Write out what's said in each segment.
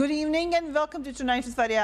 Good evening and welcome to Tonight with Faria.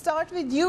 start with you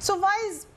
So why is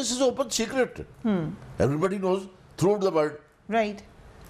this is open secret. Everybody knows throughout the world. Right.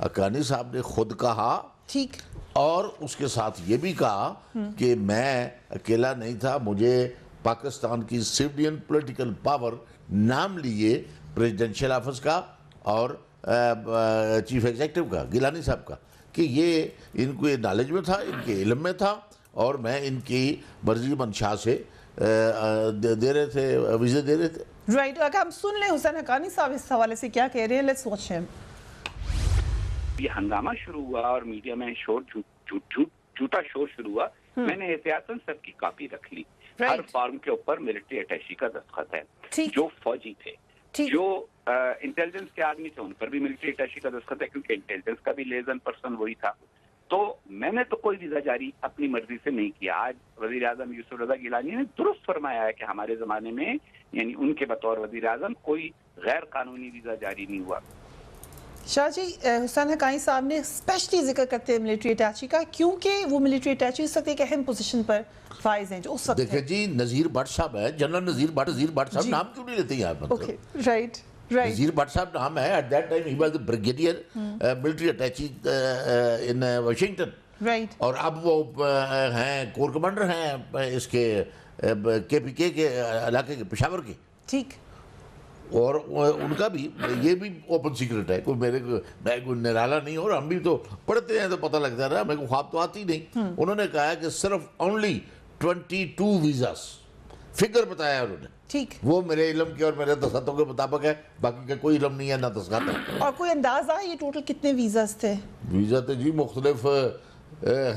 Haqqani صاحب نے خود کہا ٹھیک اور اس کے ساتھ یہ بھی کہا کہ میں اکیلا نہیں تھا, مجھے پاکستان کی سویڈین پولیٹیکل پاور نام لیے پریزیڈنشل آفس کا اور چیف ایگزیکٹو کا, گیلانی صاحب کا, کہ یہ ان کو نالج میں تھا, ان کے علم میں تھا, اور میں ان کی مرضی منشا سے دے رہے تھے, ویزے دے رہے تھے. رائٹ, اگر ہم سن لیں حسین حقانی صاحب اس حوالے سے کیا کہہ رہے ہیں, لیٹس واچ ہم. یہ ہنگامہ شروع ہوا اور میڈیا میں شور جھوٹا شور شروع ہوا, میں نے احتیاطاً سب کی کاپی رکھ لی. ہر فارم کے اوپر ملٹری اٹیچی کا دستخط ہے, جو فوجی تھے, جو انٹیلیجنس کے آدمی تھے ان پر بھی ملٹری اٹیچی کا دستخط ہے, کیونکہ انٹیلیجنس کا بھی لیزن پرسن وہی تھا. تو میں نے تو کوئی ویزا جاری اپنی مرضی سے نہیں کیا. آج وزیر اعظم یوسف رضا گیلانی نے درست فرمایا ہے کہ ہمارے زمانے میں, یعنی ان کے بطور وزیر اعظم, کوئی غیر قانونی ویزا جاری نہیں ہوا. شاہ جی, حسین حقانی صاحب نے اسپیشلی ذکر کرتے ہیں ملٹری اٹیچی کا, کیونکہ وہ ملٹری اٹیچی اس وقت ایک اہم پوزیشن پر فائز ہیں جو اس وقت دیکھیں جی, نذیر بٹ صاحب ہے, جنرل نذیر بٹ صاحب, نام کیوں نہیں لیتے یہاں پر؟ Okay, right right, Nazir Butt صاحب نام ہے. At that time he was the brigadier military attache in Washington, right, اور اب وہ ہیں کور کمانڈر ہیں اس کے کے پی کے علاقے کے, پشاور کے. ٹھیک, اور ان کا بھی یہ بھی اوپن سیکرٹ ہے, کوئی میں کوئی نرالا نہیں, اور ہم بھی تو پڑھتے ہیں تو پتہ لگتا ہے نا, میرے کو خواب تو آتی نہیں. انہوں نے کہا کہ صرف اونلی 22 ویزاز فگر بتایا انہوں نے. ٹھیک, وہ میرے علم کے اور میرے دستخطوں کے مطابق ہے, باقی کا کوئی علم نہیں ہے, نہ دستخط ہے. اور کوئی اندازہ یہ ٹوٹل کتنے ویزاز تھے؟ ویزا تو جی مختلف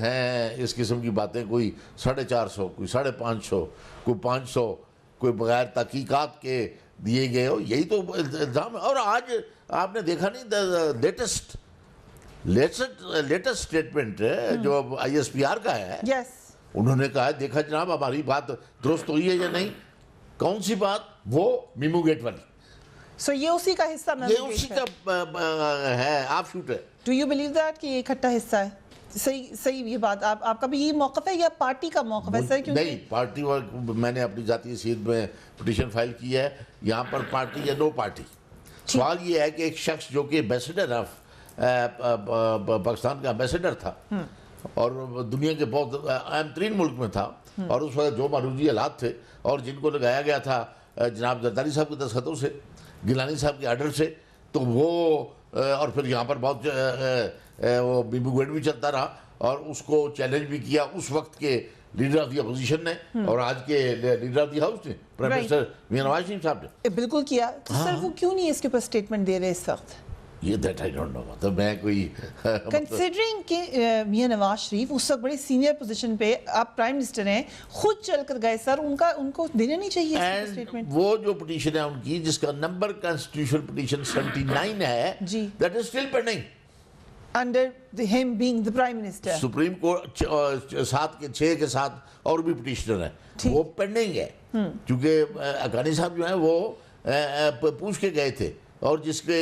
ہیں اس قسم کی باتیں, کوئی 450, کوئی 550, کوئی 500, کوئی بغیر تحقیقات کے دیے گئے ہو, یہی تو الزام ہے. اور آج آپ نے دیکھا نہیں لیٹسٹ اسٹیٹمنٹ جو آئی ایس پی آر کا ہے, یس, انہوں نے کہا دیکھا جناب ہماری بات درست ہوئی ہے یا نہیں. کون سی بات؟ وہ میمو گیٹ والی. سو یہ اسی کا حصہ یہ اسی کا ہے, آف شوٹ ہے. ڈو یو بلیو دیٹ کہ یہ اکٹھا حصہ ہے؟ صحیح یہ بات, آپ کا بھی یہ موقف ہے یا پارٹی کا موقف ہے سر؟ نہیں, پارٹی, میں نے اپنی ذاتی حیثیت میں پٹیشن فائل کی ہے. یہاں پر پارٹی یا نو پارٹی, سوال یہ ہے کہ ایک شخص جو کہ ایمبیسیڈر آف پاکستان کا ایمبیسیڈر تھا اور دنیا کے بہت اہم ترین ملک میں تھا, اور اس وقت جو معروضی حالات تھے اور جن کو لگایا گیا تھا جناب زرداری صاحب کے دستخطوں سے, گیلانی صاحب کے آرڈر سے, تو وہ اور پھر یہاں پر بہت وہ میمو گیٹ بھی چلتا رہا, اور اس کو چیلنج بھی کیا اس وقت کے لیڈر آف دی اپوزیشن نے اور آج کے لیڈر آف دی ہاؤس نے, پرائم منسٹر میاں نواز شریف صاحب نے. بالکل کیا. سر وہ کیوں نہیں اس کے اوپر اسٹیٹمنٹ دے رہے اس وقت؟ یہ دیٹ آئی ڈونٹ نو. تو میں کوئی کنسیڈرنگ کہ میاں نواز شریف اس وقت بڑی سینئر پوزیشن پہ, آپ پرائم منسٹر ہیں, خود چل کر گئے سر, ان کو دینا نہیں چاہیے اسٹیٹمنٹ؟ وہ جو پٹیشن ہے ان کی, جس کا نمبر کانسٹیٹیوشن پٹیشن 79 ہے, جی, that is still pending under him being the prime minister. Supreme court 6 کے ساتھ اور بھی پٹیشنر ہیں, وہ پینڈنگ ہے. کیونکہ حقانی صاحب جو ہیں وہ پوچھ کے گئے تھے, اور جس کے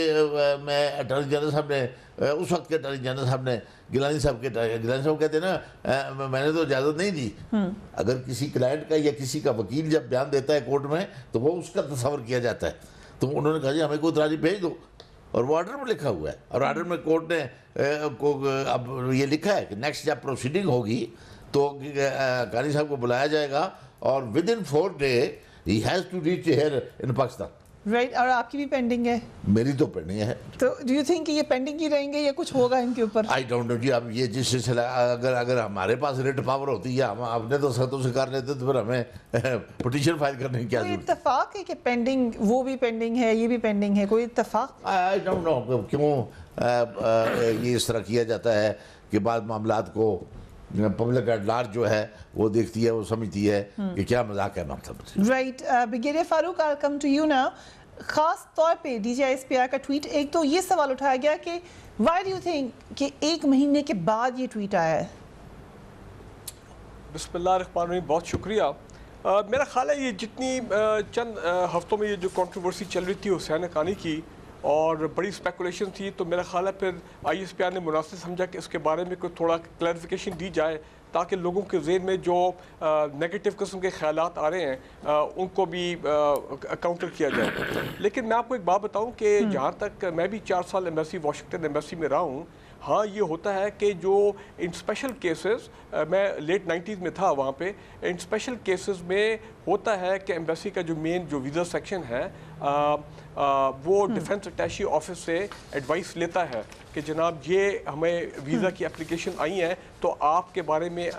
میں اٹارنی جنرل صاحب نے, اس وقت کے اٹارنی جنرل صاحب نے گیلانی صاحب کہتے ہیں نا, میں نے تو اجازت نہیں دی. اگر کسی کلائنٹ کا یا کسی کا وکیل جب بیان دیتا ہے کورٹ میں تو وہ اس کا تصور کیا جاتا ہے. تو انہوں نے کہا جی ہمیں کوئی اطراجی بھیج دو, اور وہ آرڈر میں لکھا ہوا ہے, اور آرڈر میں کورٹ نے اب یہ لکھا ہے کہ نیکسٹ جب پروسیڈنگ ہوگی تو حقانی صاحب کو بلایا جائے گا, اور with in 4 days he has to reach here in Pakistan. Right, اور آپ کی بھی پینڈنگ ہے؟ میری تو پینڈنگ ہے. تو ڈو یو تھنک کہ یہ پینڈنگ ہی رہیں گے یا کچھ ہوگا ان کے اوپر؟ آئی ڈونٹ نو جی. اب یہ جس سلسلہ اگر ہمارے پاس ریٹ پاور ہوتی ہے, ہم اپنے تو سطحوں سے کر لیتے, تو پھر ہمیں پٹیشن فائل کرنے کی کیا کوئی ضرورت ہے؟ اتفاق ہے کہ پینڈنگ, وہ بھی پینڈنگ ہے, یہ بھی پینڈنگ ہے, کوئی اتفاق؟ آئی ڈونٹ نو کیوں یہ اس طرح کیا جاتا ہے کہ بعض معاملات کو پبلک ایٹ لارج جو ہے وہ دیکھتی ہے, وہ سمجھتی ہے کہ کیا مذاق ہے مطلب. Right, brigadier Farooq, I'll come to you now. خاص طور پہ D G I S P R کا ٹویٹ, ایک تو یہ سوال اٹھایا گیا کہ وائی ڈو یو تھنک کہ 1 مہینے کے بعد یہ ٹویٹ آیا ہے؟ بسم اللہ الرحمن الرحیم, بہت شکریہ. میرا خیال ہے یہ جتنی چند ہفتوں میں یہ جو کنٹروورسی چل رہی تھی حسین حقانی کی, اور بڑی اسپیکولیشن تھی. تو میرا خیال ہے پھر ISPR نے مناسب سمجھا کہ اس کے بارے میں کوئی تھوڑا کلیریفیکیشن دی جائے تاکہ لوگوں کے ذہن میں جو نیگیٹو قسم کے خیالات آ رہے ہیں ان کو بھی کاؤنٹر کیا جائے. لیکن میں آپ کو ایک بات بتاؤں کہ جہاں تک میں بھی 4 سال ایمبیسی واشنگٹن ایمبیسی میں رہا ہوں, ہاں یہ ہوتا ہے کہ جو ان اسپیشل کیسز, میں لیٹ 90s میں تھا وہاں پہ, ان اسپیشل کیسز میں ہوتا ہے کہ ایمبیسی کا جو مین جو ویزا سیکشن ہے وہ ڈیفنس اٹیشی آفس سے ایڈوائس لیتا ہے کہ جناب یہ ہمیں ویزا کی اپلیکیشن آئی ہیں تو آپ کے بارے میں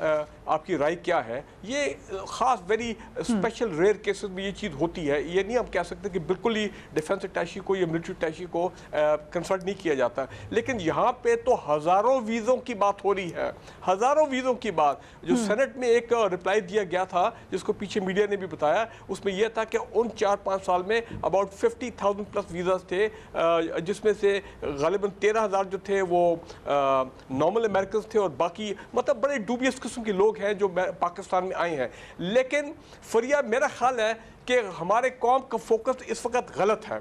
آپ کی رائے کیا ہے. یہ خاص ویری اسپیشل ریئر کیسز میں یہ چیز ہوتی ہے. یہ نہیں ہم کہہ سکتے کہ بالکل ہی ڈیفنس اٹیشی کو یا ملٹری اٹیشی کو کنسلٹ نہیں کیا جاتا. لیکن یہاں پہ تو ہزاروں ویزوں کی بات ہو رہی ہے, ہزاروں ویزوں کی بات. جو سینٹ میں ایک رپلائی دیا گیا تھا جس کو پیچھے میڈیا نے بھی بتایا, اس میں یہ تھا کہ ان 4-5 سال میں اباؤٹ 50,000 پلس ویزاز تھے, جس میں سے غالباً 13,000 جو تھے وہ نارمل امریکنز تھے اور باقی مطلب بڑے ڈوبیس قسم کے لوگ ہیں جو پاکستان میں آئے ہیں. لیکن فریہ میرا خیال ہے کہ ہمارے قوم کا فوکس اس وقت غلط ہے.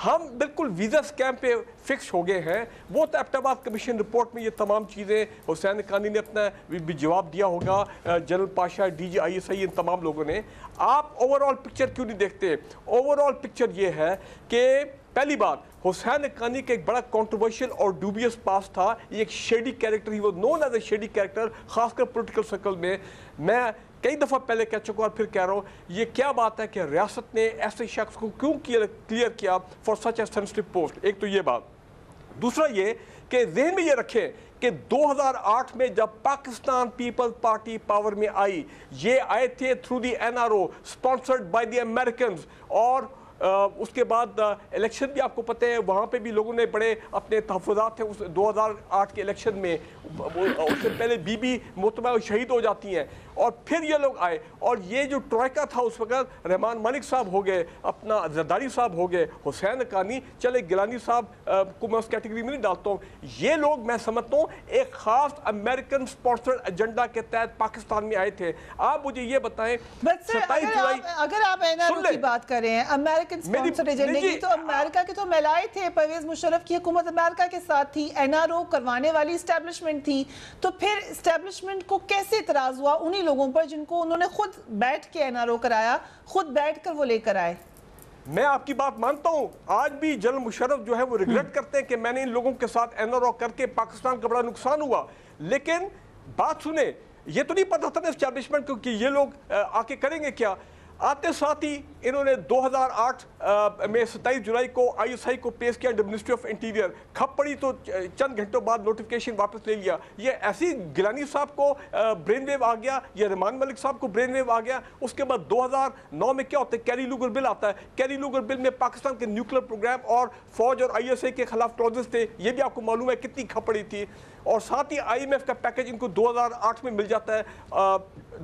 ہم بالکل ویزا اسکیم پہ فکس ہو گئے ہیں. وہ تو ایبٹاباد کمیشن رپورٹ میں یہ تمام چیزیں حسین حقانی نے اپنا بھی جواب دیا ہوگا, جنرل پاشا, DG ISI, ان تمام لوگوں نے. آپ اوور آل پکچر کیوں نہیں دیکھتے؟ اوور آل پکچر یہ ہے کہ پہلی بات حسین حقانی کا ایک بڑا کنٹروورشل اور ڈوبیس پاس تھا. یہ ایک شیڈی کیریکٹر, ہی وہ نون ایز اے شیڈی کیریکٹر, خاص کر پولیٹیکل سرکل میں. میں کئی دفعہ پہلے کہہ چکا اور پھر کہہ رہا ہوں, یہ کیا بات ہے کہ ریاست نے ایسے شخص کو کیوں کلیئر کیا for such a sensitive post. ایک تو یہ بات. دوسرا یہ کہ ذہن میں یہ رکھیں کہ 2008 میں جب پاکستان پیپل پارٹی پاور میں آئی, یہ آئے تھے through the NRO sponsored by the Americans. اور اس کے بعد الیکشن بھی آپ کو پتہ ہے, وہاں پہ بھی لوگوں نے بڑے اپنے تحفظات تھے اس 2008 کے الیکشن میں. اس سے پہلے بی محترمہ شہید ہو جاتی ہیں, اور پھر یہ لوگ آئے. اور یہ جو ٹرائکا تھا اس وقت, رحمان مالک صاحب ہو گئے, اپنا زرداری صاحب ہو گئے, حسین حقانی, چلے گیلانی صاحب کو میں اس کیٹیگری میں نہیں ڈالتا ہوں. یہ لوگ میں سمجھتا ہوں ایک خاص امریکن اسپانسرڈ ایجنڈا کے تحت پاکستان میں آئے تھے. آپ مجھے یہ بتائیں, اگر آپ NRO کی بات کر رہے ہیں, امریکن اسپانسرڈ ایجنڈے کی, تو امریکہ کے تو ملائے تھے, پرویز مشرف کی حکومت امریکہ کے ساتھ تھی, NRO کروانے والی اسٹیبلشمنٹ تھی. تو پھر اسٹیبلشمنٹ کو کیسے اعتراض ہوا انہی لوگوں پر جن کو انہوں نے خود بیٹھ کے NRO کرایا, خود بیٹھ کر وہ لے کر آئے؟ میں آپ کی بات مانتا ہوں. آج بھی جنرل مشرف جو ہے وہ ریگریٹ کرتے ہیں کہ میں نے ان لوگوں کے ساتھ NRO کر کے پاکستان کا بڑا نقصان ہوا. لیکن بات سنیں, یہ تو نہیں پتا تھا نا اسٹیبلشمنٹ کو کہ یہ لوگ آ کے کریں گے کیا. آتے ساتھ ہی انہوں نے 2008 میں 27 جولائی کو ISI کو پیش کیا منسٹری آف انٹیریئر. کھپ پڑی تو چند گھنٹوں بعد نوٹیفیکیشن واپس لے لیا. یہ ایسی گیلانی صاحب کو برین ویو آ گیا, یہ رحمان ملک صاحب کو برین ویو آ گیا. اس کے بعد 2009 میں کیا ہوتا ہے, کیری لوگر بل آتا ہے. کیری لوگر بل میں پاکستان کے نیوکلیر پروگرام اور فوج اور ISI کے خلاف کلوزز تھے. یہ بھی آپ کو معلوم ہے کتنی کھپ پڑی تھی. اور ساتھ ہی IMF کا پیکج ان کو 2008 میں مل جاتا ہے.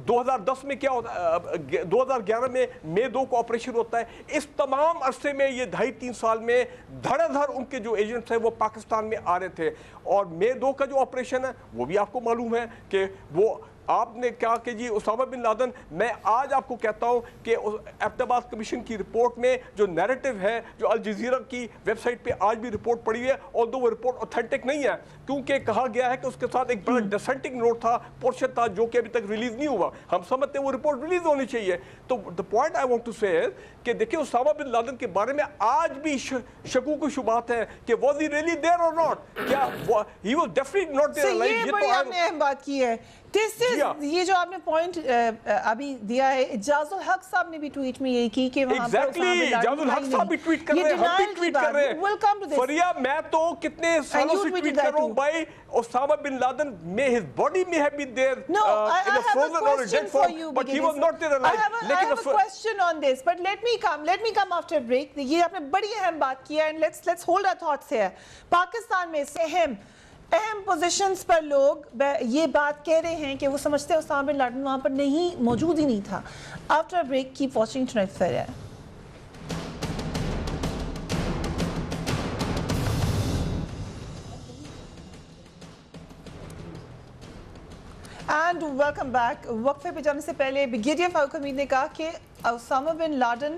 2010 میں کیا ہوتا ہے, 2011 میں مئی 2 کو آپریشن ہوتا ہے. اس تمام عرصے میں یہ 2.5-3 سال میں دھڑ دھڑ ان کے جو ایجنٹس ہیں وہ پاکستان میں آ رہے تھے. اور مئی 2 کا جو آپریشن ہے وہ بھی آپ کو معلوم ہے کہ وہ آپ نے کہا کہ جی اسامہ بن لادن. میں آج آپ کو کہتا ہوں کہ ایبٹاباد کمیشن کی رپورٹ میں جو نیریٹو ہے, جو الجزیرہ کی ویب سائٹ پہ آج بھی رپورٹ پڑی ہے, اور وہ رپورٹ اوتھینٹک نہیں ہے, کیونکہ کہا گیا ہے کہ اس کے ساتھ ایک بڑا ڈسینٹنگ نوٹ تھا, پورشن تھا, جو کہ ابھی تک ریلیز نہیں ہوا. ہم سمجھتے ہیں وہ رپورٹ ریلیز ہونی چاہیے. تو the point I want to say is کہ دیکھیں اسامہ بن لادن کے بارے میں آج بھی شکوک و شبہات ہیں کہ was he really there or not, کیا he was definitely not there alive. یہ بڑی آپ نے اہم بات کی ہے. یہ جو آپ نے پوائنٹ ابھی دیا ہے, اجاز الحق صاحب نے بھی ٹویٹ میں یہ کی کہ وہاں پر اجاز الحق صاحب بھی ٹویٹ کر رہے ہیں, ہم بھی ٹویٹ کر رہے ہیں. فریہ میں تو کتنے سالوں سے ٹویٹ کر رہا ہوں بھائی, Osama bin Laden may his body may have been there in a frozen or a dead form, but he was not there alive. I have a question on this, but let me come after break. یہ آپ نے بڑی اہم بات کی ہے, and let's hold our thoughts here. Pakistan میں اہم پوزیشنز پر لوگ یہ بات کہہ رہے ہیں کہ وہ سمجھتے ہیں اسامہ بن لادن وہاں پر موجود ہی نہیں تھا. After break keep watching tonight fair. And welcome back. وقفے پہ جانے سے پہلے بریگیڈیئر فاروق حمید نے کہا کہ Osama bin Laden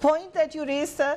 point that you raised, sir.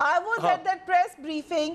I was at that press briefing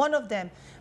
one of them.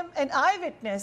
am an eyewitness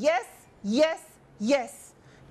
yes, yes, yes.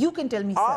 You can tell me, sir.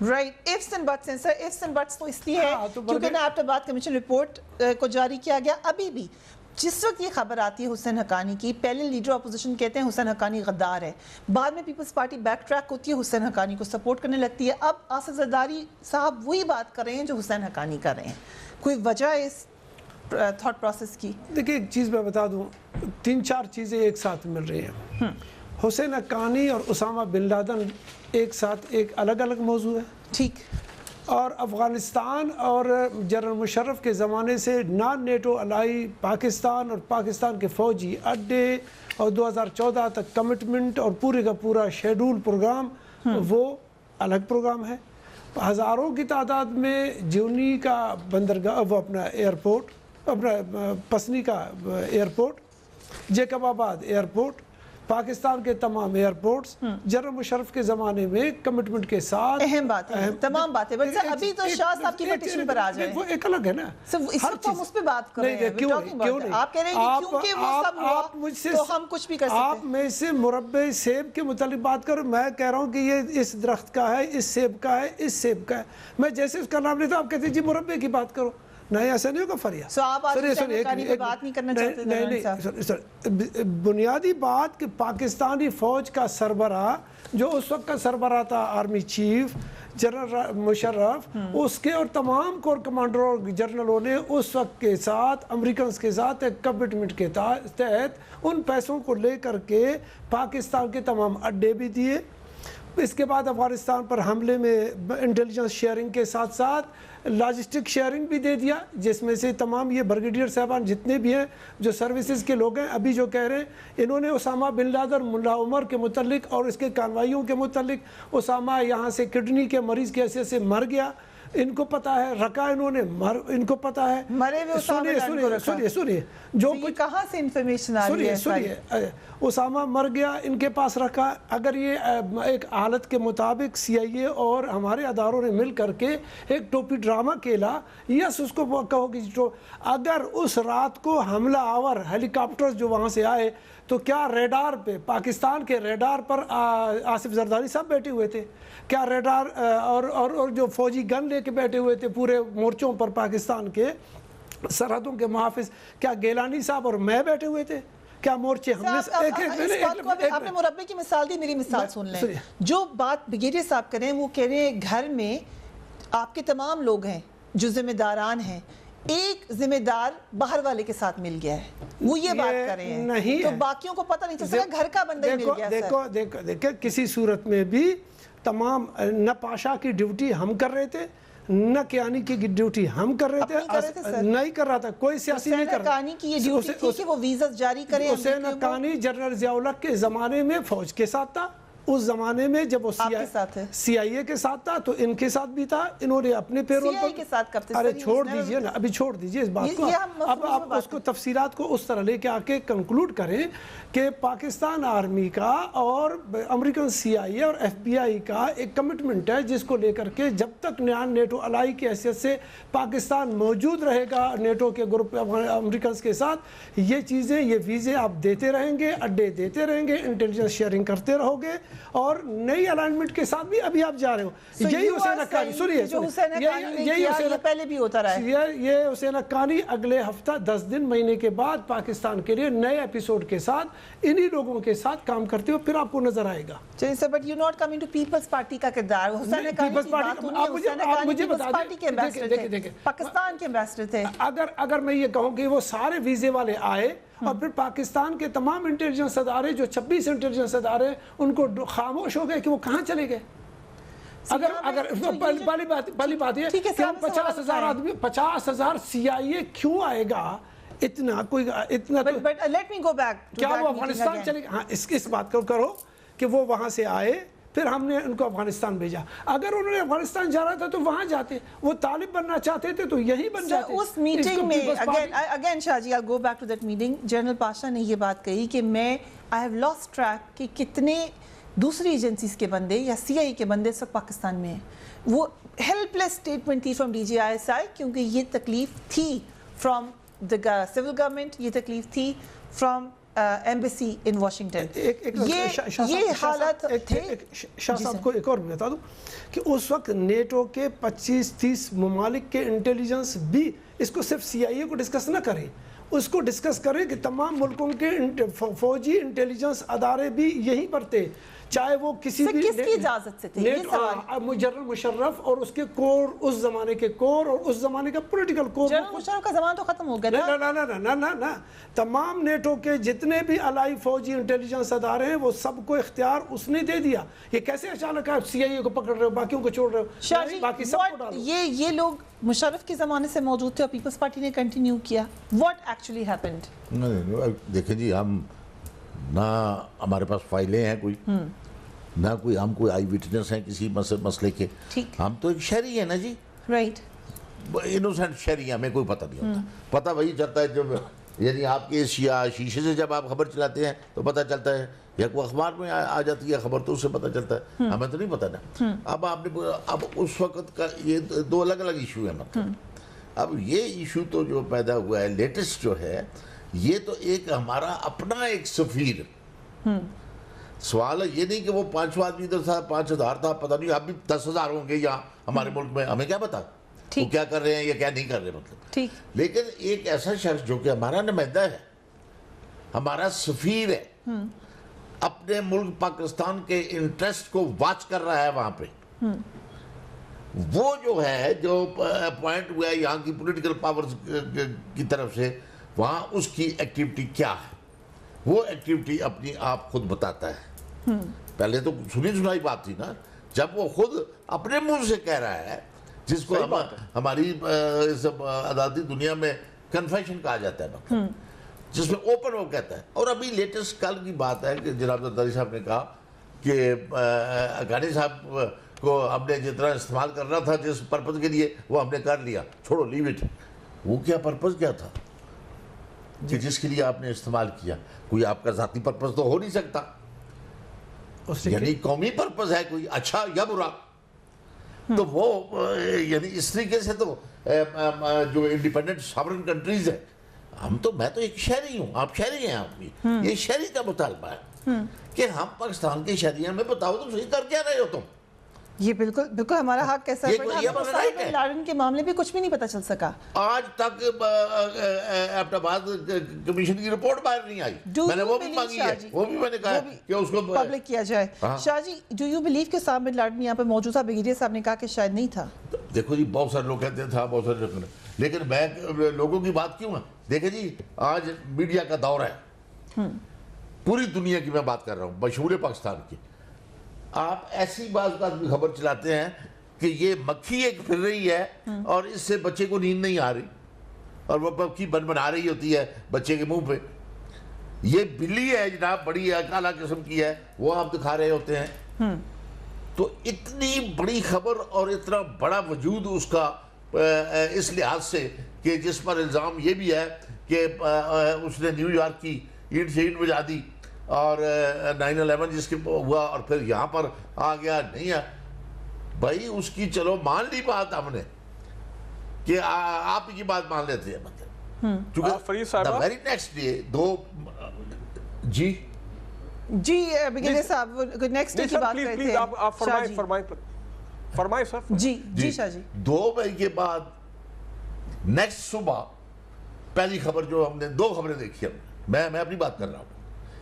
Right ifs and buts ہیں سر. ifs and buts تو اس لیے ہے تو کیونکہ NAB آباد commission report کو جاری کیا گیا. ابھی بھی جس وقت یہ خبر آتی ہے حسین حقانی کی, پہلے لیڈر اپوزیشن کہتے ہیں حسین حقانی غدار ہے, بعد میں پیپلز پارٹی بیک ٹریک ہوتی ہے, حسین حقانی کو سپورٹ کرنے لگتی ہے. اب آصف زرداری صاحب وہی بات کر رہے ہیں جو حسین حقانی کر رہے ہیں. کوئی وجہ ہے اس تھاٹ پروسیس کی؟ دیکھیں ایک چیز میں بتا دوں, 3-4 چیزیں ایک ساتھ مل رہی ہیں. حسین حقانی اور اسامہ بن لادن ایک ساتھ ایک الگ الگ موضوع ہے. ٹھیک. اور افغانستان اور جنرل مشرف کے زمانے سے نان نیٹو الائی پاکستان اور پاکستان کے فوجی اڈے اور 2014 تک کمٹمنٹ اور پورے کا پورا شیڈول پروگرام وہ الگ پروگرام ہے. ہزاروں کی تعداد میں جونی کا بندرگاہ, وہ اپنا ایئرپورٹ, اپنا پسنی کا ایئرپورٹ, جیکب آباد ایئرپورٹ, پاکستان کے تمام ایئرپورٹس جنرل مشرف کے زمانے میں کمٹمنٹ کے ساتھ اہم بات ہے, تمام باتیں. بٹ سر ابھی تو شاہ صاحب کی پٹیشن پر آ جائیں, وہ ایک الگ ہے نا. اس وقت ہم اس پہ بات کر رہے ہیں. کیوں نہیں, آپ کہہ رہے ہیں کہ کیونکہ وہ سب ہوا تو ہم کچھ بھی کر سکتے ہیں. آپ میں سے مربع سیب کے متعلق بات کرو, میں کہہ رہا ہوں کہ یہ اس درخت کا ہے, اس سیب کا ہے, اس سیب کا ہے. میں جیسے اس کا نام لیتا ہوں آپ کہتے ہیں جی مربع کی بات کرو. نہیں, ایسا نہیں ہوگا فریہ. سو آپ آج حسین حقانی پہ بات نہیں کرنا چاہتے؟ نہیں, بنیادی بات کہ پاکستانی فوج کا سربراہ جو اس وقت کا سربراہ تھا آرمی چیف جنرل مشرف, اس کے اور تمام کور کمانڈروں اور جنرلوں نے اس وقت کے ساتھ امریکنز کے ساتھ ایک کمٹمنٹ کے تحت ان پیسوں کو لے کر کے پاکستان کے تمام اڈے بھی دیے. اس کے بعد افغانستان پر حملے میں انٹیلیجنس شیئرنگ کے ساتھ ساتھ لاجسٹک شیئرنگ بھی دے دیا, جس میں سے تمام یہ بریگیڈیئر صاحبان جتنے بھی ہیں جو سروسز کے لوگ ہیں ابھی جو کہہ رہے ہیں, انہوں نے اسامہ بن لادن, ملا عمر کے متعلق اور اس کے کانوائیوں کے متعلق, اسامہ یہاں سے کڈنی کے مریض کی حیثیت سے مر گیا, ان کو پتا ہے, رکھا انہوں نے, ان کو پتا ہے. مرے ہوئے سنیے جو کچھ کہاں سے انفارمیشن آ رہی ہے؟ سنیے, اسامہ مر گیا, ان کے پاس رکھا. اگر یہ ایک حالت کے مطابق سی آئی اے اور ہمارے اداروں نے مل کر کے ایک ٹوپی ڈرامہ کھیلا, یس اس کو کہو کہ اگر اس رات کو حملہ آور ہیلی کاپٹرز جو وہاں سے آئے تو کیا ریڈار پہ, پاکستان کے ریڈار پر آصف زرداری صاحب بیٹھے ہوئے تھے؟ کیا ریڈار اور جو فوجی گن لے کے بیٹھے ہوئے تھے پورے مورچوں پر پاکستان کے سرحدوں کے محافظ, کیا گیلانی صاحب اور میں بیٹھے ہوئے تھے؟ کیا مورچے ہم نے آپ نے مربع کی مثال دی, میری مثال سن لیں. جو بات بریگیڈیئر صاحب کریں وہ کہہ رہے ہیں گھر میں آپ کے تمام لوگ ہیں جو ذمہ داران ہیں, ایک ذمہ دار باہر والے کے ساتھ مل گیا ہے, وہ یہ بات کر رہے ہیں, تو باقیوں کو پتہ نہیں چل سکا, گھر کا بندہ ہی مل گیا. دیکھو کسی صورت میں بھی تمام نہ پاشا کی ڈیوٹی ہم کر رہے تھے, نہ کیانی کی ڈیوٹی ہم کر رہے تھے, نہیں کر رہا تھا کوئی سیاسی نہیں کر رہا. حسین حقانی کی یہ ڈیوٹی تھی کہ وہ ویزاز جاری کریں. حسین حقانی جنرل ضیاء الحق کے زمانے میں فوج کے ساتھ تھا, اس زمانے میں جب وہ سی آئی اے کے ساتھ تھا تو ان کے ساتھ بھی تھا, انہوں نے اپنے پیرول پر. ارے چھوڑ دیجئے نا, ابھی چھوڑ دیجئے اس بات کو, اب آپ اس کو تفصیلات کو اس طرح لے کے آ کے کنکلوڈ کریں کہ پاکستان آرمی کا اور امریکن سی آئی اے اور ایف بی آئی کا ایک کمٹمنٹ ہے جس کو لے کر کے جب تک نان نیٹو الائی کی حیثیت سے پاکستان موجود رہے گا نیٹو کے گروپ امریکنز کے ساتھ, یہ چیزیں, یہ ویزے آپ دیتے رہیں گے, اڈے دیتے رہیں گے, انٹیلیجنس شیئرنگ کرتے رہو گے, اور نئی الائنمنٹ کے ساتھ بھی ابھی آپ جا رہے ہو. یہی حسین حقانی, سنیے, پہلے بھی ہوتا رہا ہے, یہ حسین حقانی اگلے ہفتہ 10 دن مہینے کے بعد پاکستان کے لیے نئے ایپیسوڈ کے ساتھ انہی لوگوں کے ساتھ کام کرتے ہو, پھر آپ کو نظر آئے گا. چلیے sir, but you not coming to Peoples Party کا کردار. حسین حقانی کی بات ہونی ہے, حسین حقانی پیپلز پارٹی کے ایمبیسڈر تھے, پاکستان کے ایمبیسڈر تھے. اگر میں یہ کہوں کہ وہ سارے ویزے والے آئے اور پھر پاکستان کے تمام انٹیلیجنس ادارے جو 26 انٹیلیجنس ادارے ان کو خاموش ہو گئے کہ وہ کہاں چلے گئے. اگر پہلی بات یہ کہ 50,000 آدمی, 50,000 سی آئی اے کیوں آئے گا اتنا, کوئی اتنا, لیٹ می گو بیک, کیا وہ افغانستان چلے گا؟ ہاں, اس بات کو کرو کہ وہ وہاں سے آئے, پھر ہم نے ان کو افغانستان بھیجا. اگر انہوں نے افغانستان جانا تھا تو وہاں جاتے, وہ طالب بننا چاہتے تھے تو یہی بن جاتے. اس میٹنگ میں again Shah ji, I'll go back to that meeting, general Pasha نے یہ بات کہی کہ میں I have lost track کہ کتنے دوسری ایجنسیز کے بندے یا سی آئی کے بندے اس وقت پاکستان میں ہیں. وہ ہیلپ لیس اسٹیٹمنٹ تھی فرام DGISI, کیونکہ یہ تکلیف تھی فرام دا سول گورنمنٹ, یہ تکلیف تھی فرام ایمبیسی ان واشنگٹن. یہ حالت تھے. شاہ صاحب کو ایک اور بتا دوں کہ اس وقت نیٹو کے 25-30 ممالک کے انٹیلیجنس بھی اس کو صرف سی آئی اے کو ڈسکس نہ کریں, اس کو ڈسکس کریں کہ تمام ملکوں کے فوجی انٹیلیجنس ادارے بھی یہیں پر تھے, چاہے وہ کسی بھی کس کی اجازت سے تھے یہ سوال. جنرل مشرف اور اس کے کور, اس زمانے کے کور اور اس زمانے کا پولیٹیکل کور. جنرل مشرف کا زمانہ تو ختم ہو گیا نا. نہ تمام نیٹو کے جتنے بھی الائی فوجی انٹیلیجنس ادارے ہیں وہ سب کو اختیار اس نے دے دیا. یہ کیسے اچانک آپ سی آئی اے کو پکڑ رہے ہو, باقیوں کو چھوڑ رہے ہو؟ شاہ جی, باقی سب کو ڈالو. یہ لوگ مشرف کے زمانے سے موجود تھے اور پیپلز پارٹی نے کنٹینیو کیا. What actually happened? دیکھیں جی, ہم نہ ہمارے پاس فائلیں ہیں کوئی, نہ کوئی ہم کوئی آئی وٹنس ہیں کسی مسئلے کے. ہم تو ایک شہری ہیں نا جی, رائٹ, انوسنٹ شہری, ہمیں کوئی پتہ نہیں ہوتا. پتہ وہی چلتا ہے جب, یعنی آپ کے شیشے سے جب آپ خبر چلاتے ہیں تو پتہ چلتا ہے, یا کوئی اخبار میں آ جاتی ہے خبر تو اس سے پتہ چلتا ہے, ہمیں تو نہیں پتہ نا. اب اس وقت کا یہ دو الگ الگ ایشو ہیں. مطلب اب یہ ایشو تو جو پیدا ہوا ہے لیٹسٹ جو ہے, یہ تو ایک ہمارا اپنا ایک سفیر. سوال ہے یہ نہیں کہ وہ 5 آدمی ادھر تھا, 5000 تھا, پتہ نہیں اب بھی 10,000 ہوں گے یہاں ہمارے ملک میں, ہمیں کیا پتا وہ کیا کر رہے ہیں یا کیا نہیں کر رہے. مطلب لیکن ایک ایسا شخص جو کہ ہمارا نمائندہ ہے, ہمارا سفیر ہے, اپنے ملک پاکستان کے انٹرسٹ کو واچ کر رہا ہے وہاں پہ, وہ جو ہے جو اپوائنٹ ہوا ہے یہاں کی پولیٹیکل پاورز کی طرف سے, وہاں اس کی ایکٹیویٹی کیا ہے, وہ ایکٹیویٹی اپنی آپ خود بتاتا ہے. پہلے تو سنی سنائی بات تھی نا, جب وہ خود اپنے منہ سے کہہ رہا ہے, جس کو ہماری عدالتی دنیا میں کنفیشن کہا جاتا ہے, جس میں اوپن وہ کہتا ہے. اور ابھی لیٹسٹ کل کی بات ہے کہ جناب زرداری صاحب نے کہا کہ حقانی صاحب کو ہم نے جتنا استعمال کرنا تھا جس پرپز کے لیے وہ ہم نے کر لیا, چھوڑو لیو اٹ. وہ کیا پرپز کیا تھا کہ جس کے لیے آپ نے استعمال کیا؟ کوئی آپ کا ذاتی پرپز تو ہو نہیں سکتا, یعنی قومی پرپز ہے کوئی, اچھا یا برا. تو وہ یعنی اس طریقے سے تو جو انڈیپینڈنٹ ساورن کنٹریز ہے, میں تو ایک شہری ہوں, آپ شہری ہیں, آپ بھی یہ شہری کا مطالبہ ہے کہ ہم پاکستان کے شہری ہیں, ہمیں بتاؤ تم صحیح کر کیا رہے ہو تم. یہ بالکل ہمارا حق کیسا ہے. بن لادن کے معاملے بھی کچھ بھی نہیں پتہ چل سکا آج تک. ایبٹ آباد کمیشن کی رپورٹ باہر نہیں آئی, میں نے وہ بھی مانگی ہے, وہ بھی میں نے کہا کہ اس کو پبلک کیا جائے. شاہ جی, ڈو یو بلیو کہ اسامہ بن لادن یہاں پہ موجود تھا؟ بریگیڈیئر صاحب نے کہا کہ شاید نہیں تھا. دیکھو جی, بہت سارے لوگ کہتے تھا, بہت سارے لوگ, لیکن میں لوگوں کی بات کیوں ہے. دیکھیں جی, آج میڈیا کا دور ہے, پوری دنیا کی میں بات کر رہا ہوں, مشہور پاکستان کی. آپ ایسی بعض بھی خبر چلاتے ہیں کہ یہ مکھی ایک پھر رہی ہے اور اس سے بچے کو نیند نہیں آ رہی, اور وہ مکھی بنا رہی ہوتی ہے بچے کے منہ پہ. یہ بلی ہے جناب, بڑی ہے, کالا قسم کی ہے, وہ آپ دکھا رہے ہوتے ہیں. تو اتنی بڑی خبر اور اتنا بڑا وجود اس کا اس لحاظ سے کہ جس پر الزام یہ بھی ہے کہ اس نے نیو یارک کی اینٹ سے اینٹ بجا دی, اور 9/11 جس کے ہوا, اور پھر یہاں پر آ گیا. نہیں ہے بھائی, اس کی چلو مان لی بات ہم نے کہ آپ کی بات مان لیتے ہیں. مطلب چونکہ ویری نیکسٹ ڈے جی بریگیڈیئر صاحب نیکسٹ ڈے کی بات کر رہے تھے. فرمائیں سر. جی شاہ جی, 2 مئی کے بعد نیکسٹ صبح پہلی خبر جو ہم نے, 2 خبریں دیکھی ہم نے, میں اپنی بات کر رہا ہوں.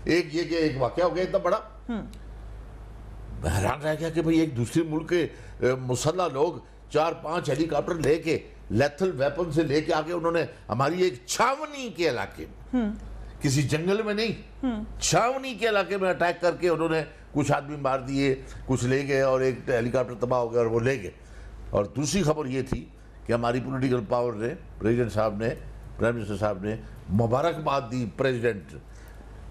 ایک یہ کہ ایک واقعہ ہو گیا اتنا بڑا, میں حیران رہ گیا کہ بھئی ایک دوسرے ملک کے مسلح لوگ 4-5 ہیلی کاپٹر لے کے, لیتھل ویپن سے لے کے آگے, انہوں نے ہماری ایک چھاونی کے علاقے میں, کسی جنگل میں نہیں, چھاونی کے علاقے میں اٹیک کر کے انہوں نے کچھ آدمی مار دیے, کچھ لے گئے, اور ایک ہیلی کاپٹر تباہ ہو گیا اور وہ لے گئے. اور دوسری خبر یہ تھی کہ ہماری پولیٹیکل پاور نے, پریزیڈنٹ صاحب نے, پرائم منسٹر صاحب نے مبارکباد دی پریزیڈنٹ.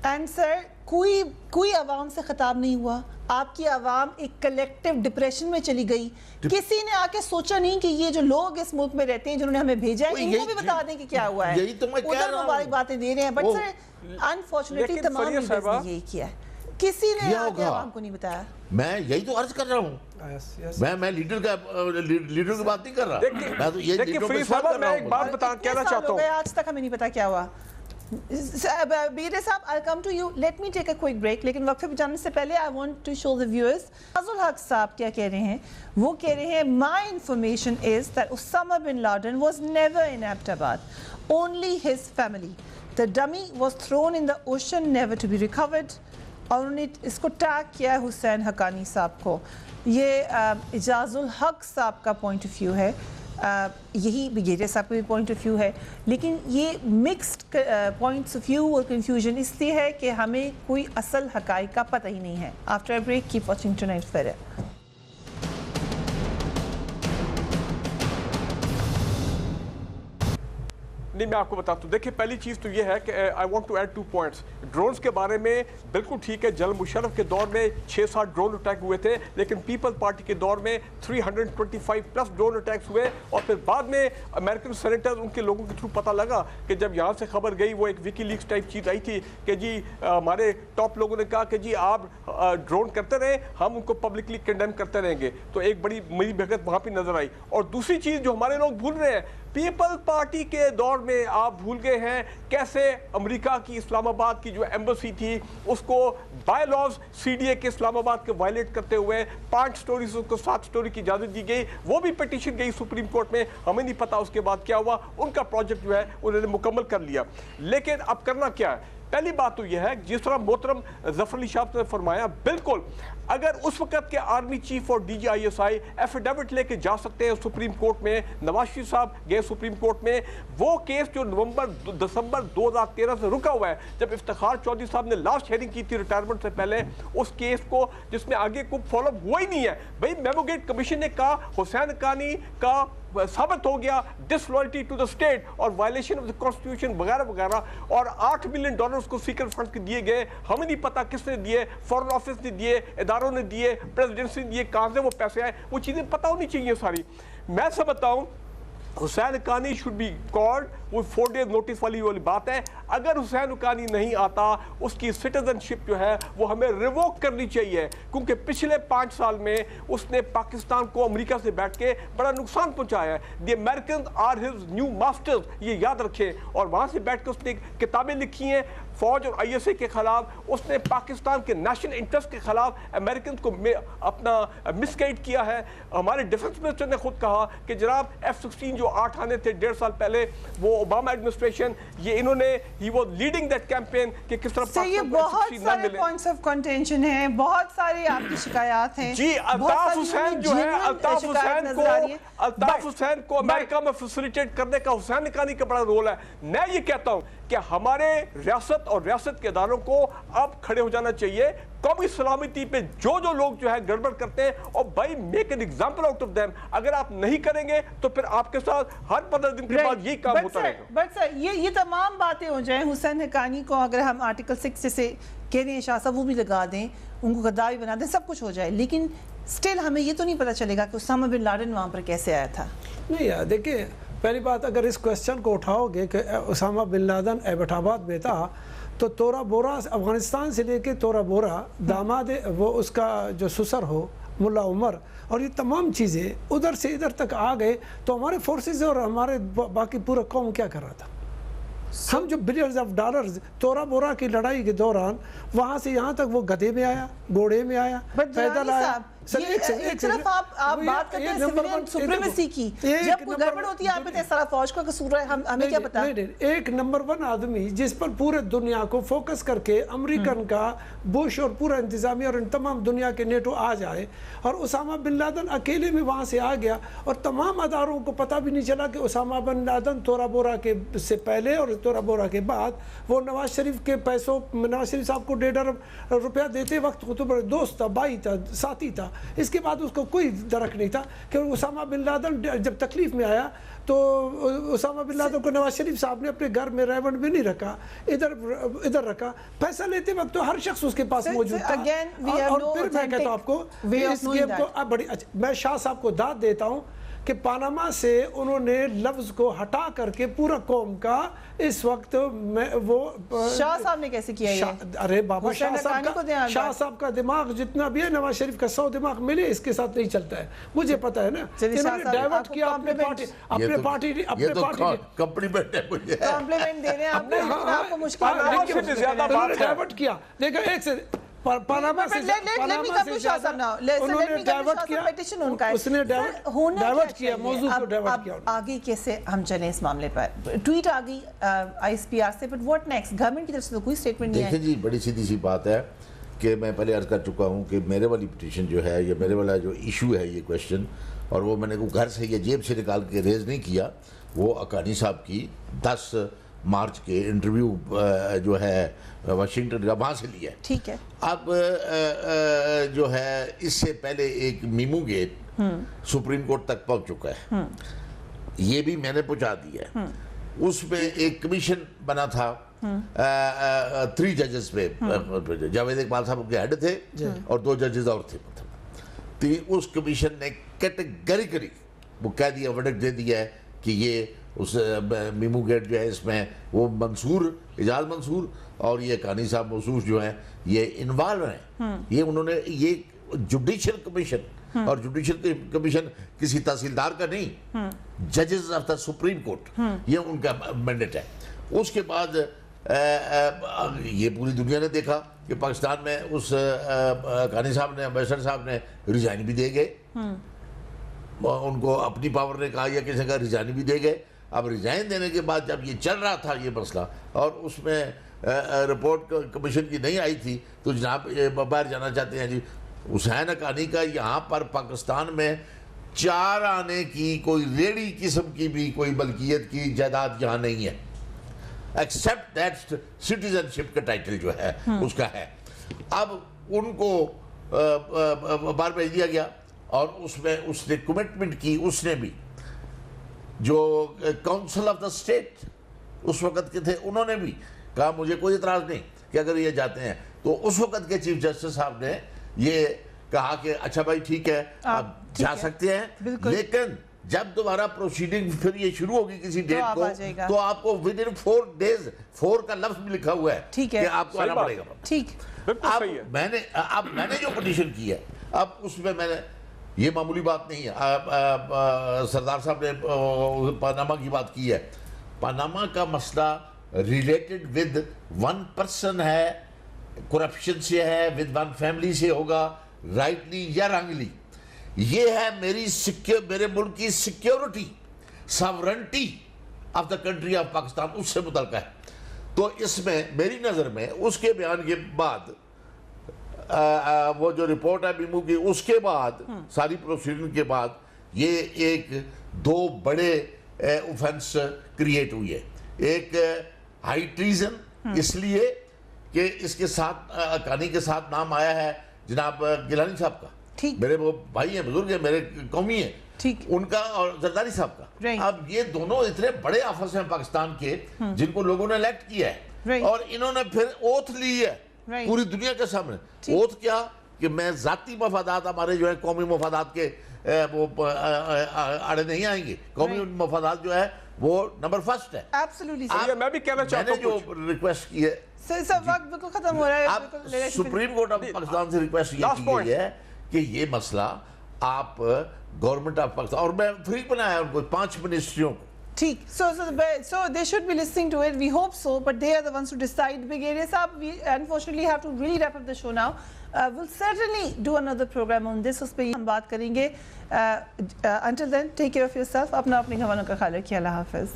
اینڈ سر, کوئی عوام سے خطاب نہیں ہوا, آپ کی عوام ایک کلیکٹیو ڈپریشن میں چلی گئی. کسی نے آ کے سوچا نہیں کہ یہ جو لوگ اس ملک میں رہتے ہیں جنہوں نے ہمیں بھیجا ہے, ان کو بھی بتا دیں کہ کیا ہوا ہے. ادھر مبارک باتیں دے رہے ہیں, بٹ سر انفارچونیٹلی تمام لیڈرز نے یہی کیا ہے, کسی نے آ کے عوام کو نہیں بتایا. میں یہی تو عرض کر رہا ہوں, میں لیڈر کی بات نہیں کر رہا, میں تو یہ لیڈر میں ایک بات کہنا چاہتا ہوں. آج تک ہمیں نہیں پتا کیا ہوا. بیرے صاحب I'll come to you. Let me take a quick break. لیکن وقفے پہ جانے سے پہلے I want to show the viewers. فضل حق صاحب کیا کہہ رہے ہیں؟ وہ کہہ رہے ہیں my information is that Osama bin Laden was never in Abbottabad. Only his family. The dummy was thrown in the ocean, never to be recovered. اور انہوں نے اس کو ٹیگ کیا ہے حسین حقانی صاحب کو. یہ اعجاز الحق صاحب کا پوائنٹ آف ویو ہے, یہی بگیرے صاحب کا بھی پوائنٹ آف ویو ہے, لیکن یہ مکسڈ پوائنٹس آف ویو اور کنفیوژن اس لیے ہے کہ ہمیں کوئی اصل حقائق کا پتہ ہی نہیں ہے. After a break keep watching tonight fair. نہیں میں آپ کو بتاتا ہوں, دیکھیں پہلی چیز تو یہ ہے کہ I want to add 2 points. Drones کے بارے میں بالکل ٹھیک ہے, جنرل مشرف کے دور میں 6-7 ڈرون اٹیک ہوئے تھے, لیکن پیپل پارٹی کے دور میں 325+ ڈرون اٹیکس ہوئے, اور پھر بعد میں امریکن سینیٹر ان کے لوگوں کے تھرو پتہ لگا کہ جب یہاں سے خبر گئی, وہ ایک وکی لیکس ٹائپ چیز آئی تھی کہ جی ہمارے ٹاپ لوگوں نے کہا کہ جی آپ ڈرون کرتے رہیں, ہم ان کو پبلکلی کنڈیم کرتے رہیں گے. تو ایک بڑی مری بھگت وہاں پہ نظر آئی. اور دوسری چیز جو ہمارے لوگ بھول رہے ہیں, پیپل پارٹی کے دور میں آپ بھول گئے ہیں کیسے امریکہ کی اسلام آباد کی جو ایمبیسی تھی اس کو بائی لاز CDA کے اسلام آباد کے وائلیٹ کرتے ہوئے 5 سٹوریز کو 7 سٹوری کی اجازت دی گئی. وہ بھی پٹیشن گئی سپریم کورٹ میں, ہمیں نہیں پتا اس کے بعد کیا ہوا. ان کا پروجیکٹ جو ہے انہوں نے مکمل کر لیا. لیکن اب کرنا کیا ہے؟ پہلی بات تو یہ ہے جس طرح محترم ظفر علی شاہ نے فرمایا, بالکل اگر اس وقت کے آرمی چیف اور DGISI ایفیڈیوٹ لے کے جا سکتے ہیں سپریم کورٹ میں, نواز شریف صاحب گئے سپریم کورٹ میں, وہ کیس جو دسمبر 2013 سے رکا ہوا ہے, جب افتخار چودھری صاحب نے لاسٹ ہیئرنگ کی تھی ریٹائرمنٹ سے پہلے, اس کیس کو جس میں آگے کو فالو اپ ہوا ہی نہیں ہے. بھائی میموگیٹ کمیشن نے کہا حسین حقانی کا ثابت ہو گیا ڈس لوئلٹی ٹو دا اسٹیٹ اور وائلیشن آف دا کانسٹیٹیوشن وغیرہ وغیرہ, اور $8 ملین کو سیکرٹ فنڈ کے دیے گئے. ہمیں نہیں پتا کس نے دیے, فورن آفس نے دیے, اداروں نے دیے, پریزیڈنسی نے دیے, کہاں سے وہ پیسے آئے, وہ چیزیں پتہ ہونی چاہیے ساری. میں سمجھتا ہوں حسین حقانی should be called, وہ 4 days نوٹس والی بات ہے. اگر حسین حقانی نہیں آتا, اس کی سٹیزنشپ جو ہے وہ ہمیں ریووک کرنی چاہیے, کیونکہ پچھلے 5 سال میں اس نے پاکستان کو امریکہ سے بیٹھ کے بڑا نقصان پہنچایا ہے. The Americans are his new masters, یہ یاد رکھیں. اور وہاں سے بیٹھ کے اس نے کتابیں لکھی ہیں فوج اور ISA کے خلاف. اس نے پاکستان کے نیشنل انٹرسٹ کے خلاف امریکنز کو اپنا مسگائیڈ کیا ہے. ہمارے ڈیفنس منسٹر نے خود کہا کہ جناب F-16 جو 8 آنے تھے 1.5 سال پہلے, وہ اوباما ایڈمنسٹریشن, یہ انہوں نے he was leading that campaign کہ کس طرح پاکستان کو F-16 نہ ملے. پوائنٹس آف کنٹینشن ہیں, بہت سارے آپ کی شکایات ہیں. جی الطاف حسین جو ہے, الطاف حسین کو امریکہ میں فیسیلیٹیٹ کرنے کا حسین حقانی کا بڑا رول ہے. میں یہ کہتا ہوں کہ ہمارے ریاست اور ریاست کے اداروں کو اب کھڑے ہو جانا چاہیے قومی سلامتی پہ جو لوگ جو ہے گڑبڑ کرتے ہیں, اور بھائی make an example out of them. اگر آپ نہیں کریں گے تو پھر آپ کے ساتھ ہر 15 دن کے بعد یہی کام ہوتا رہے گا. بٹ سر یہ تمام باتیں ہو جائیں, حسین حقانی کو اگر ہم آرٹیکل 6 جیسے کہہ رہے ہیں شاہ صاحب وہ بھی لگا دیں, ان کو غداری بنا دیں, سب کچھ ہو جائے, لیکن سٹل ہمیں یہ تو نہیں پتہ چلے گا کہ اسامہ بن لادن وہاں پر کیسے آیا تھا. نہیں یار دیکھیں, پہلی بات اگر اس کوسچن کو اٹھاؤ گے کہ اسامہ بن لادن ایبٹ آباد میں تھا, تو تورا بورا افغانستان سے لے کے تورا بورا داماد وہ اس کا جو سسر ہو ملا عمر, اور یہ تمام چیزیں ادھر سے ادھر تک آ گئے, تو ہمارے فورسز اور ہمارے باقی پورا قوم کیا کر رہا تھا؟ ہم جو بلینز آف ڈالرز تورا بورا کی لڑائی کے دوران وہاں سے یہاں تک وہ گدھے میں آیا, گھوڑے میں آیا, پیدل آیا. ایک طرف آپ بات کرتے ہیں سویلین سپریمیسی کی, جب کوئی گڑبڑ ہوتی ہے آپ کہتے ہیں سارا فوج کا قصور ہے, ہمیں کیا پتا. ایک نمبر 1 آدمی جس پر پورے دنیا کو فوکس کر کے امریکن کا بش اور پورا انتظامیہ اور تمام دنیا کے نیٹو آ جائے, اور اسامہ بن لادن اکیلے میں وہاں سے آ گیا, اور تمام اداروں کو پتہ بھی نہیں چلا کہ اسامہ بن لادن تورا بورا کے سے پہلے اور تورا بورا کے بعد وہ نواز شریف کے پیسوں, نواز شریف صاحب کو 1.5 ارب روپیہ دیتے وقت تو بڑے دوست تھا, بھائی تھا, ساتھی تھا. اس کے بعد اس کو کوئی درک نہیں تھا کہ اسامہ بن لادن جب تکلیف میں آیا تو اسامہ بن لادن کو نواز شریف صاحب نے اپنے گھر میں ریونڈ میں نہیں رکھا, ادھر رکھا. پیسہ لیتے وقت تو ہر شخص اس کے پاس موجود تھا. اور پھر میں کہتا ہوں آپ کو اس گیم کو بڑی, میں شاہ صاحب کو داد دیتا ہوں کہ پاناما سے انہوں نے لفظ کو ہٹا کر کے پورا قوم کا اس وقت وہ شاہ صاحب نے کیسے کیا یہ؟ ارے بابا حسین حقانی کو دھیان شاہ صاحب کا دماغ جتنا بھی ہے نواز شریف کا 100 دماغ ملے اس کے ساتھ نہیں چلتا ہے، مجھے پتا ہے نا. انہوں نے ڈائیورٹ کیا اپنے پارٹی کمپلیمنٹ ہے مجھے، کمپلیمنٹ دے رہے ہیں آپ نے، آپ کو مشکل ڈائیورٹ کیا. دیکھو ایک سے پاناما سے اس نے ڈائیورٹ کیا موضوع کو ڈائیورٹ کیا. آگے کیسے ہم چلیں اس معاملے پر؟ ٹویٹ آ گئی آئی ایس پی آر سے، بٹ واٹ نیکسٹ؟ گورنمنٹ کی طرف سے تو کوئی سٹیٹمنٹ نہیں ہے. دیکھیں جی بڑی سیدھی سی بات ہے کہ میں پہلے عرض کر چکا ہوں کہ میرے والی پٹیشن جو ہے یا میرے والا جو ایشو ہے یہ کویشچن، اور وہ میں نے گھر سے یا جیب سے نکال کے ریز نہیں کیا، وہ حقانی صاحب کی 10 مارچ کے انٹرویو جو ہے واشنگٹن کا وہاں سے لیا ہے. ٹھیک ہے. اب جو ہے اس سے پہلے ایک میمو گیٹ سپریم کورٹ تک پہنچ چکا ہے، یہ بھی میں نے پہنچا دیا ہے. اس میں ایک کمیشن بنا تھا 3 ججز پہ، جاوید اقبال صاحب کے ہیڈ تھے اور 2 ججز اور تھے. اس کمیشن نے کیٹیگریکلی وہ کہہ دیا، ورڈکٹ دے دیا ہے کہ یہ اس میمو گیٹ جو ہے اس میں وہ منصور اعجاز منصور اور یہ حقانی صاحب موصوف جو ہیں یہ انوالو ہیں. یہ انہوں نے یہ جوڈیشل کمیشن، اور جوڈیشل کمیشن کسی تحصیلدار کا نہیں، ججز آف دا سپریم کورٹ، یہ ان کا مینڈیٹ ہے. اس کے بعد یہ پوری دنیا نے دیکھا کہ پاکستان میں اس حقانی صاحب نے، امبیسڈر صاحب نے ریزائن بھی دے گئے، ان کو اپنی پاور نے کہا یا کسی کا ریزائن بھی دے گئے. اب ریزائن دینے کے بعد جب یہ چل رہا تھا یہ مسئلہ اور اس میں رپورٹ کمیشن کی نہیں آئی تھی تو جناب باہر جانا چاہتے ہیں جی. حسین حقانی کا یہاں پر پاکستان میں 4 آنے کی کوئی ریڑی قسم کی بھی کوئی ملکیت کی جائیداد یہاں نہیں ہے، ایکسیپٹ دیٹ سٹیزن شپ کا ٹائٹل جو ہے اس کا ہے. اب ان کو باہر بھیج دیا گیا اور اس میں اس نے کمٹمنٹ کی، اس نے بھی جو کونسل آف دا اسٹیٹ اس وقت کے تھے انہوں نے بھی کہا مجھے کوئی اعتراض نہیں کہ اگر یہ جاتے ہیں. تو اس وقت کے چیف جسٹس صاحب نے یہ کہا کہ اچھا بھائی ٹھیک ہے آپ جا سکتے ہیں، لیکن جب دوبارہ پروسیڈنگ پھر یہ شروع ہوگی کسی ڈیٹ کو تو آپ کو ودن 4 days 4 کا لفظ بھی لکھا ہوا ہے کہ آپ کو آنا پڑے گا. ٹھیک. اب میں نے جو پٹیشن کی ہے اب اس میں میں نے یہ معمولی بات نہیں ہے. سردار صاحب نے پاناما کی بات کی ہے. پاناما کا مسئلہ ریلیٹڈ ود 1 person ہے، کرپشن سے ہے، ود 1 family سے ہوگا، رائٹلی یا رانگلی. یہ ہے میرے ملک کی security, sovereignty of the country of Pakistan, اس سے متعلقہ ہے. تو اس میں میری نظر میں اس کے بیان کے بعد وہ جو رپورٹ ہے بیمو کی، اس کے بعد ساری پروسیڈنگ کے بعد یہ ایک 2 بڑے اوفنس کریٹ ہوئی ہے. ایک ہائی ٹریزن اس لیے کہ اس کے ساتھ حقانی کے ساتھ نام آیا ہے جناب گیلانی صاحب کا، میرے وہ بھائی ہیں، بزرگ ہیں، میرے قومی ہیں، ان کا اور زرداری صاحب کا. اب یہ دونوں اتنے بڑے آفس ہیں پاکستان کے جن کو لوگوں نے الیکٹ کیا ہے اور انہوں نے پھر اوتھ لی ہے پوری دنیا کے سامنے. اوتھ کیا کہ میں ذاتی مفادات ہمارے جو ہے قومی مفادات کے وہ آڑے نہیں آئیں گے، قومی مفادات جو ہے وہ نمبر 1 ہے. میں بھی کہنا چاہتا ہوں جو ریکویسٹ کی ہے وقت بالکل ختم ہو رہا ہے. اب سپریم کورٹ آف پاکستان سے ریکویسٹ یہ کی گئی ہے کہ یہ مسئلہ آپ گورنمنٹ آف پاکستان، اور میں فری بنایا ہے ان کو 5 منسٹریوں کو. ٹھیک. So they should be listening to it. We hope so, but they are the ones who decide. Brigadier Saab, we unfortunately have to really wrap up the show now. We'll certainly do another program on this. اس پہ ہم بات کریں گے. Until then, take care of yourself. اپنا اپنے گھوانوں کا خیال رکھیے. اللہ حافظ.